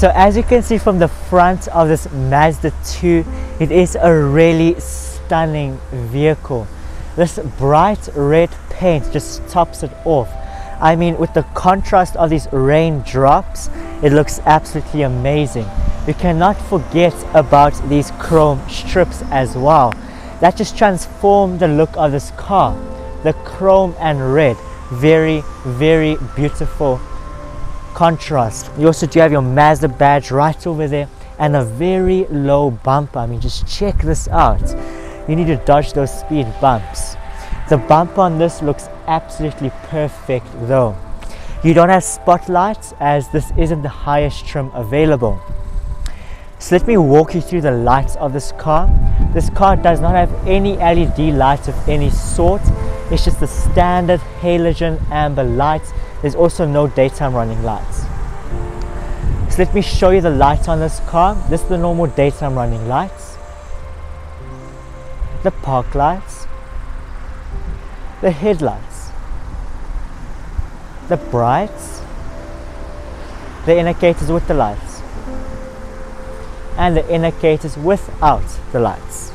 So as you can see from the front of this Mazda 2, it is a really stunning vehicle. This bright red paint just tops it off. I mean, with the contrast of these raindrops, it looks absolutely amazing. You cannot forget about these chrome strips as well. That just transformed the look of this car. The chrome and red, very, very beautiful contrast. You also do have your Mazda badge right over there and a very low bumper. I mean, just check this out. You need to dodge those speed bumps. The bumper on this looks absolutely perfect though. You don't have spotlights as this isn't the highest trim available. So let me walk you through the lights of this car. This car does not have any LED lights of any sort. It's just the standard halogen amber lights. There's also no daytime running lights. So let me show you the lights on this car. This is the normal daytime running lights, the park lights, the headlights, the brights, the indicators with the lights, and the indicators without the lights.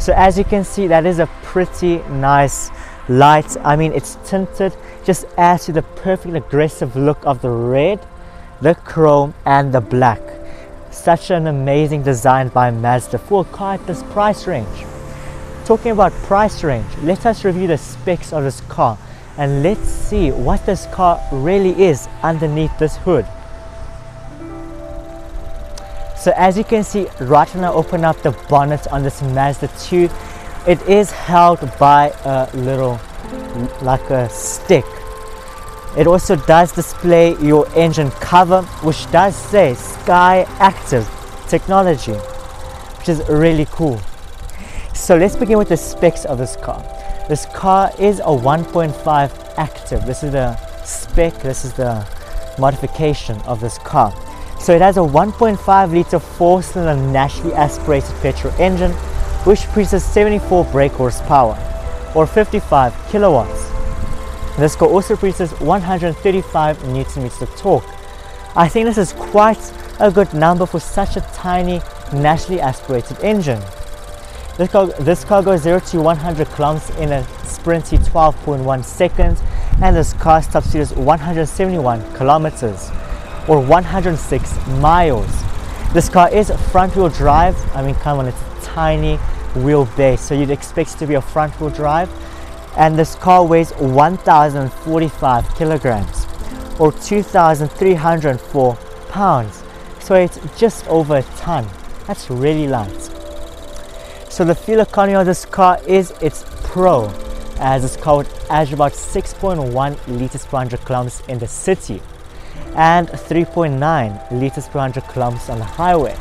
So as you can see, that is a pretty nice light. I mean, it's tinted, just adds to the perfect aggressive look of the red, the chrome and the black. Such an amazing design by Mazda for a car at this price range. Talking about price range, let us review the specs of this car and let's see what this car really is underneath this hood. So as you can see, right when I open up the bonnet on this Mazda 2, it is held by a little, like a stick. It also does display your engine cover, which does say Sky Active technology, which is really cool. So let's begin with the specs of this car. This car is a 1.5 active. This is the spec, this is the modification of this car. So it has a 1.5 litre 4-cylinder naturally aspirated petrol engine, which produces 74 brake horsepower or 55 kilowatts. This car also produces 135 Newton meters of torque. I think this is quite a good number for such a tiny naturally aspirated engine. This car goes 0 to 100 kilometers in a sprinty 12.1 seconds, and this car top speed is 171 kilometers or 106 miles. This car is front wheel drive. I mean, come on, it's a tiny wheelbase, so you'd expect it to be a front wheel drive. And this car weighs 1,045 kilograms or 2,304 pounds. So it's just over a ton. That's really light. So the fuel economy of this car is its pro, as this car would average about 6.1 liters per 100 kilometers in the city and 3.9 liters per 100 kilometers on the highway,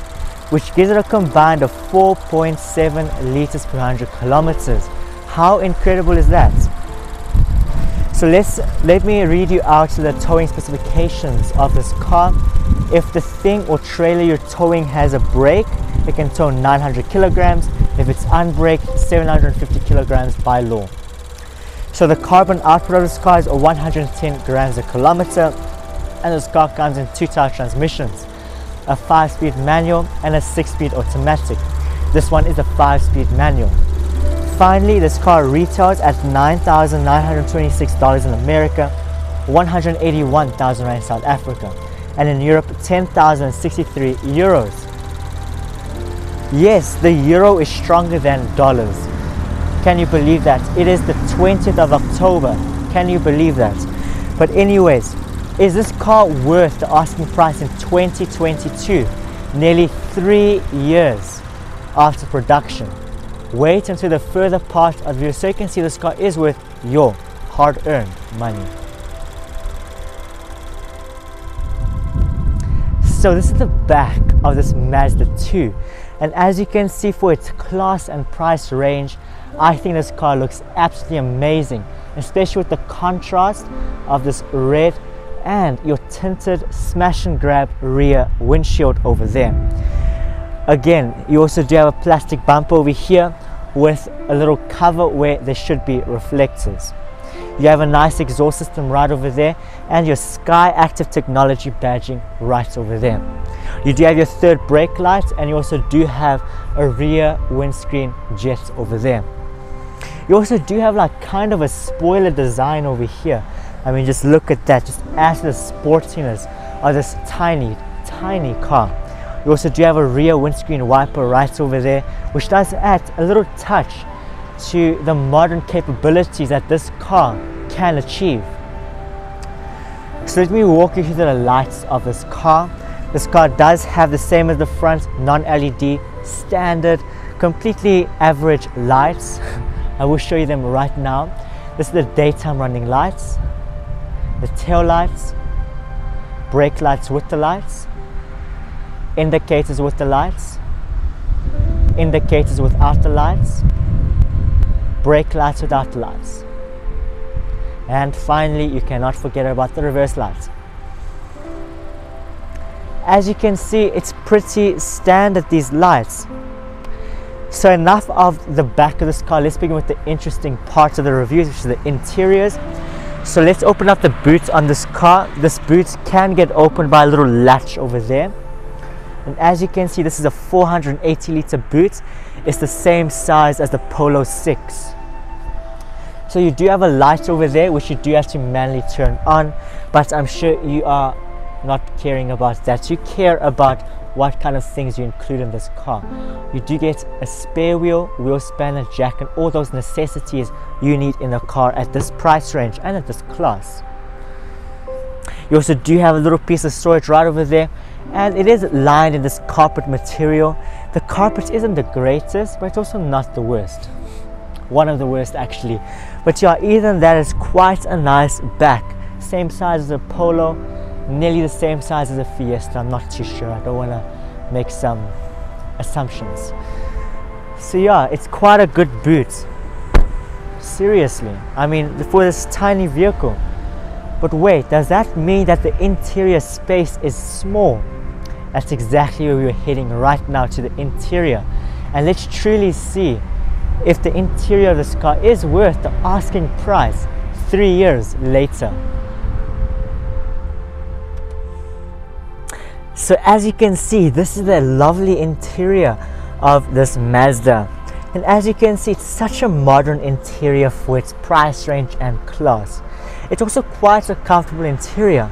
which gives it a combined of 4.7 liters per 100 kilometers. How incredible is that? So let me read you out the towing specifications of this car. If the thing or trailer you're towing has a brake, it can tow 900 kilograms. If it's unbraked, 750 kilograms by law. So the carbon output of this car is 110 grams a kilometer, and this car comes in 2-type transmissions, a 5-speed manual and a 6-speed automatic. This one is a 5-speed manual. Finally, this car retails at $9,926 in America, 181,000 rand in South Africa, and in Europe 10,063 euros. Yes, the euro is stronger than dollars. Can you believe that? It is the 20th of October. Can you believe that? But anyways, is this car worth the asking price in 2022, nearly 3 years after production? Wait until the further part of the video so you can see this car is worth your hard-earned money. So this is the back of this Mazda 2, and as you can see, for its class and price range, I think this car looks absolutely amazing, especially with the contrast of this red and your tinted smash and grab rear windshield over there. Again, you also do have a plastic bumper over here with a little cover where there should be reflectors. You have a nice exhaust system right over there, and your Sky Active technology badging right over there. You do have your third brake light, and you also do have a rear windscreen jet over there. You also do have like kind of a spoiler design over here. I mean, just look at that, just adds to the sportiness of this tiny car. You also do have a rear windscreen wiper right over there, which does add a little touch to the modern capabilities that this car can achieve. So let me walk you through the lights of this car. This car does have the same as the front, non-LED, standard, completely average lights. I will show you them right now. This is the daytime running lights, the tail lights, brake lights with the lights, indicators with the lights, indicators without the lights, brake lights without the lights, and finally you cannot forget about the reverse lights. As you can see, it's pretty standard, these lights. So enough of the back of this car, let's begin with the interesting parts of the reviews, which is the interiors. So let's open up the boot on this car. This boot can get opened by a little latch over there. And as you can see, this is a 480 litre boot. It's the same size as the Polo 6. So you do have a light over there, which you do have to manually turn on, but I'm sure you are not caring about that. You care about what kind of things you include in this car. You do get a spare wheel, wheel spanner, jack, and all those necessities you need in a car at this price range and at this class. You also do have a little piece of storage right over there, and it is lined in this carpet material. The carpet isn't the greatest, but it's also not the worst. One of the worst actually. But yeah, even that is quite a nice back. Same size as a Polo, nearly the same size as a Fiesta. I'm not too sure, I don't want to make some assumptions. So yeah, it's quite a good boot. Seriously, I mean, for this tiny vehicle. But wait, does that mean that the interior space is small? That's exactly where we're heading right now, to the interior. And let's truly see if the interior of this car is worth the asking price 3 years later. So as you can see, this is the lovely interior of this Mazda. And as you can see, it's such a modern interior for its price range and class. It's also quite a comfortable interior.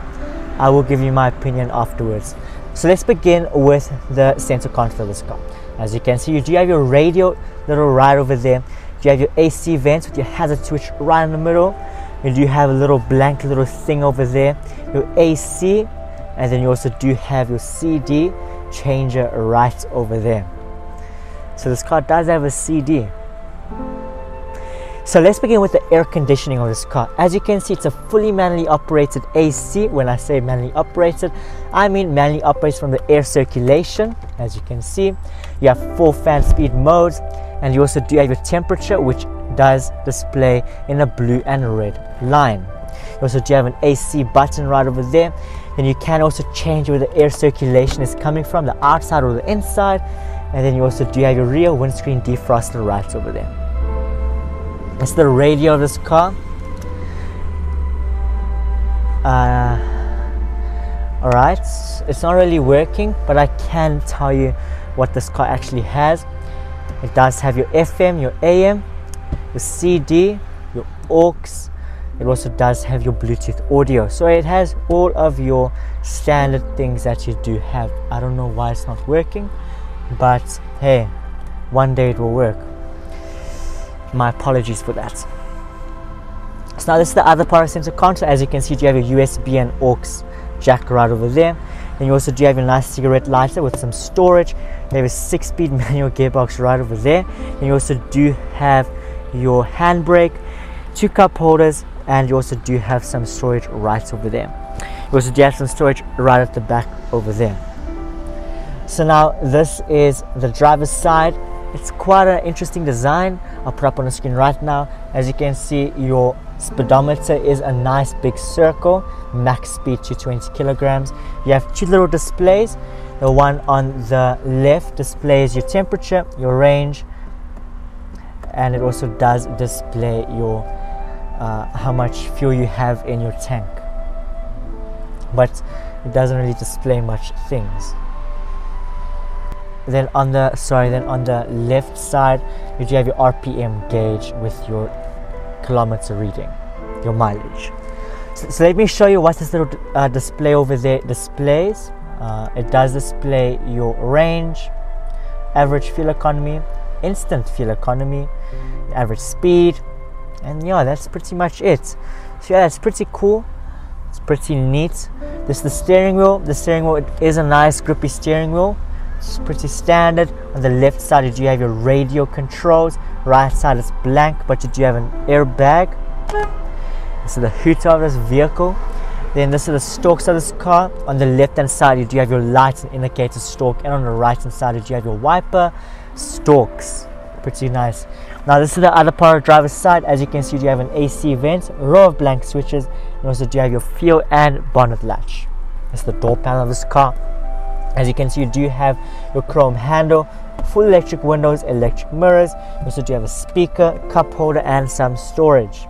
I will give you my opinion afterwards. So let's begin with the center console of this car. As you can see, you do have your radio little right over there. You have your AC vents with your hazard switch right in the middle. You do have a little blank little thing over there, your AC, and then you also do have your CD changer right over there. So this car does have a CD. So let's begin with the air conditioning of this car. As you can see, it's a fully manually operated AC. When I say manually operated, I mean manually operates from the air circulation. As you can see, you have 4 fan speed modes, and you also do have your temperature, which does display in a blue and red line. You also do have an AC button right over there, and you can also change where the air circulation is coming from, the outside or the inside. And then you also do have your rear windscreen defroster right over there. That's the radio of this car. Alright, it's not really working, but I can tell you what this car actually has. It does have your FM, your AM, your CD, your aux. It also does have your Bluetooth audio. So it has all of your standard things that you do have. I don't know why it's not working, but hey, one day it will work. My apologies for that. So now this is the other part of the center console. As you can see, you have your USB and aux jack right over there. And you also do have your nice cigarette lighter with some storage. You have a 6-speed manual gearbox right over there. And you also do have your handbrake, 2 cup holders, and you also do have some storage right over there. You also do have some storage right at the back over there. So now this is the driver's side. It's quite an interesting design. I'll put up on the screen right now. As you can see, your speedometer is a nice big circle, max speed 220 kilograms. You have 2 little displays. The one on the left displays your temperature, your range, and it also does display your how much fuel you have in your tank, but it doesn't really display much things. Then on the left side, you do have your RPM gauge with your kilometer reading, your mileage. So let me show you what this little display over there displays. It does display your range, average fuel economy, instant fuel economy, average speed, and yeah, that's pretty much it. So yeah, that's pretty cool. It's pretty neat. This is the steering wheel. The steering wheel, it is a nice grippy steering wheel. It's pretty standard. On the left side, you do have your radio controls. Right side is blank, but you do have an airbag. This is the hood of this vehicle. Then this is the stalks of this car. On the left hand side, you do have your lights and indicator stalk, and on the right hand side, you do have your wiper stalks. Pretty nice. Now this is the other part of the driver's side. As you can see, you have an AC vent, a row of blank switches, and also do have your fuel and bonnet latch. This is the door panel of this car. As you can see, you do have your chrome handle, full electric windows, electric mirrors. You also do have a speaker, cup holder, and some storage.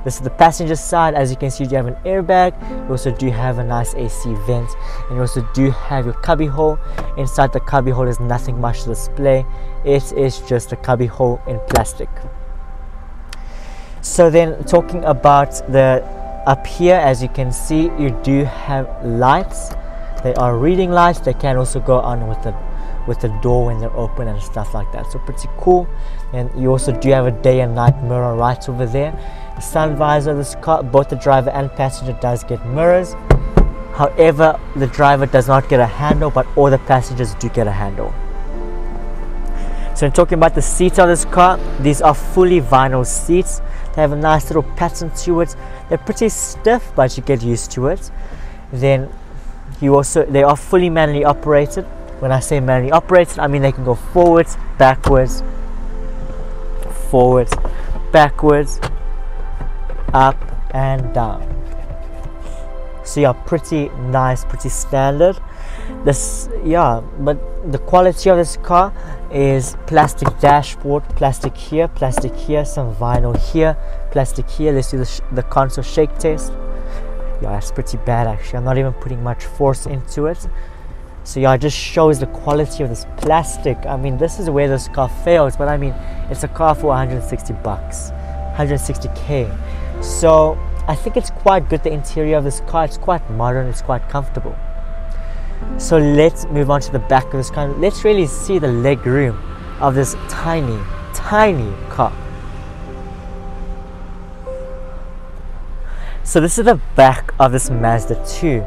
This is the passenger side. As you can see, you have an airbag. You also do have a nice AC vent, and you also do have your cubby hole. Inside the cubby hole is nothing much to display. It is just a cubby hole in plastic. So then, talking about the up here, as you can see, you do have lights. They are reading lights. They can also go on with the door when they're open and stuff like that. So pretty cool. And you also do have a day and night mirror right over there. The sun visor of this car, both the driver and passenger does get mirrors. However, the driver does not get a handle, but all the passengers do get a handle. So in talking about the seats of this car, these are fully vinyl seats. They have a nice little pattern to it. They're pretty stiff, but you get used to it. Then they are fully manually operated. When I say manually operated, I mean they can go forwards, backwards, up and down. So yeah, pretty nice, pretty standard. This, yeah, but the quality of this car is plastic dashboard, plastic here, some vinyl here, plastic here. Let's do the console shake test. Yeah, it's pretty bad actually. I'm not even putting much force into it. So yeah, it just shows the quality of this plastic. I mean, this is where this car fails, but I mean, it's a car for 160 bucks, 160k. So I think it's quite good, the interior of this car. It's quite modern, it's quite comfortable. So let's move on to the back of this car. Let's really see the leg room of this tiny car. So this is the back of this Mazda 2.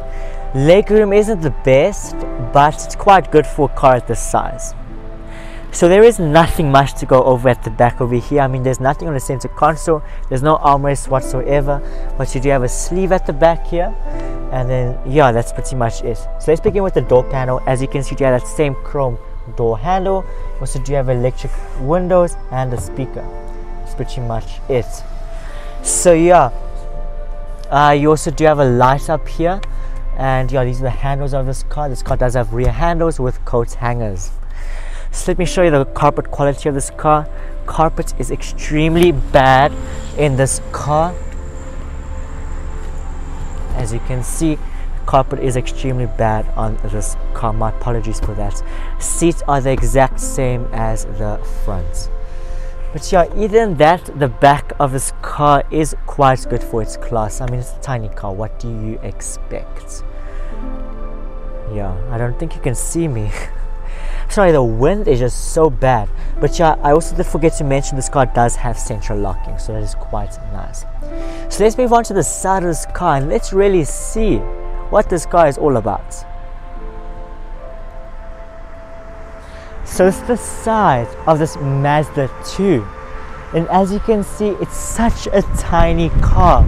Legroom isn't the best, but it's quite good for a car at this size. So there is nothing much to go over at the back over here. I mean, there's nothing on the center console. There's no armrest whatsoever, but you do have a sleeve at the back here. And then, yeah, that's pretty much it. So let's begin with the door panel. As you can see, you have that same chrome door handle. Also do have electric windows and a speaker. That's pretty much it. So yeah, you also do have a light up here. And yeah, these are the handles of this car. This car does have rear handles with coat hangers. So let me show you the carpet quality of this car. Carpet is extremely bad in this car. As you can see, carpet is extremely bad on this car. My apologies for that. Seats are the exact same as the front. But yeah, either than that, the back of this car is quite good for its class. I mean, it's a tiny car. What do you expect? Yeah, I don't think you can see me. Sorry, the wind is just so bad. But yeah, I also did forget to mention this car does have central locking, so that is quite nice. So let's move on to the side of this car and let's really see what this car is all about. So it's the side of this Mazda 2, and as you can see, it's such a tiny car,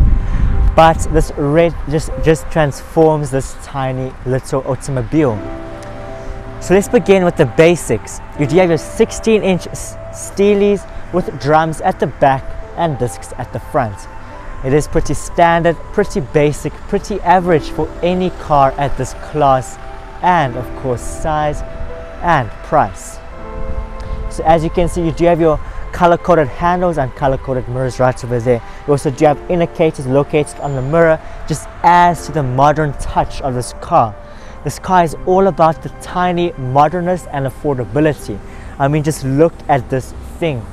but this red just transforms this tiny little automobile. So let's begin with the basics. You do have your 16-inch steelies with drums at the back and discs at the front. It is pretty standard, pretty basic, pretty average for any car at this class, and of course size and price. So as you can see, you do have your color-coded handles and color-coded mirrors right over there. You also do have indicators located on the mirror, just adds to the modern touch of this car. This car is all about the tiny modernness and affordability. I mean, just look at this thing.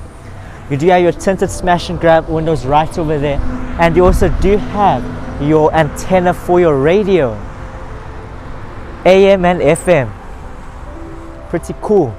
You do have your tinted smash and grab windows right over there, and you also do have your antenna for your radio, AM and FM. Pretty cool.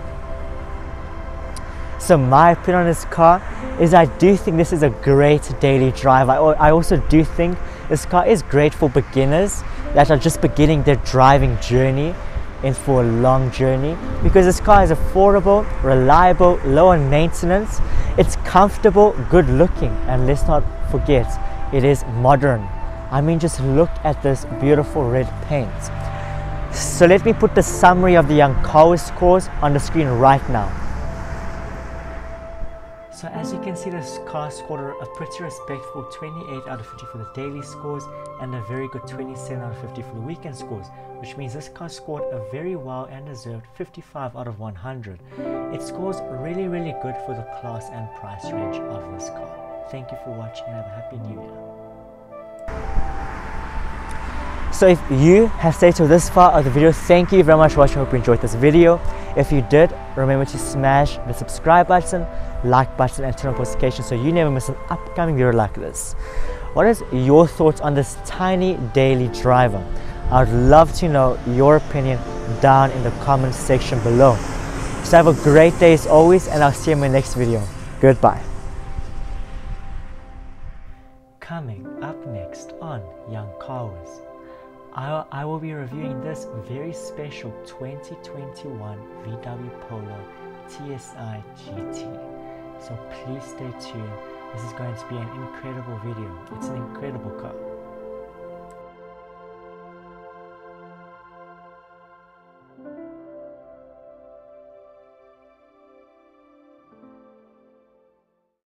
So my opinion on this car is I do think this is a great daily drive. I also do think this car is great for beginners that are just beginning their driving journey and for a long journey, because this car is affordable, reliable, low on maintenance, it's comfortable, good looking, and let's not forget, it is modern. I mean, just look at this beautiful red paint. So let me put the summary of the young Car Wiz scores on the screen right now. So as you can see, this car scored a pretty respectful 28 out of 50 for the daily scores and a very good 27 out of 50 for the weekend scores, which means this car scored a very well and deserved 55 out of 100. It scores really good for the class and price range of this car. Thank you for watching and have a happy new year. So if you have stayed till this far of the video, thank you very much for watching. I hope you enjoyed this video. If you did, remember to smash the subscribe button, like button, and turn on notifications so you never miss an upcoming video like this. What is your thoughts on this tiny daily driver? I would love to know your opinion down in the comment section below. So have a great day as always, and I'll see you in my next video. Goodbye. Coming up next on Young Car Wiz, I will be reviewing this very special 2021 VW Polo TSI GT. So please stay tuned. This is going to be an incredible video. It's an incredible car.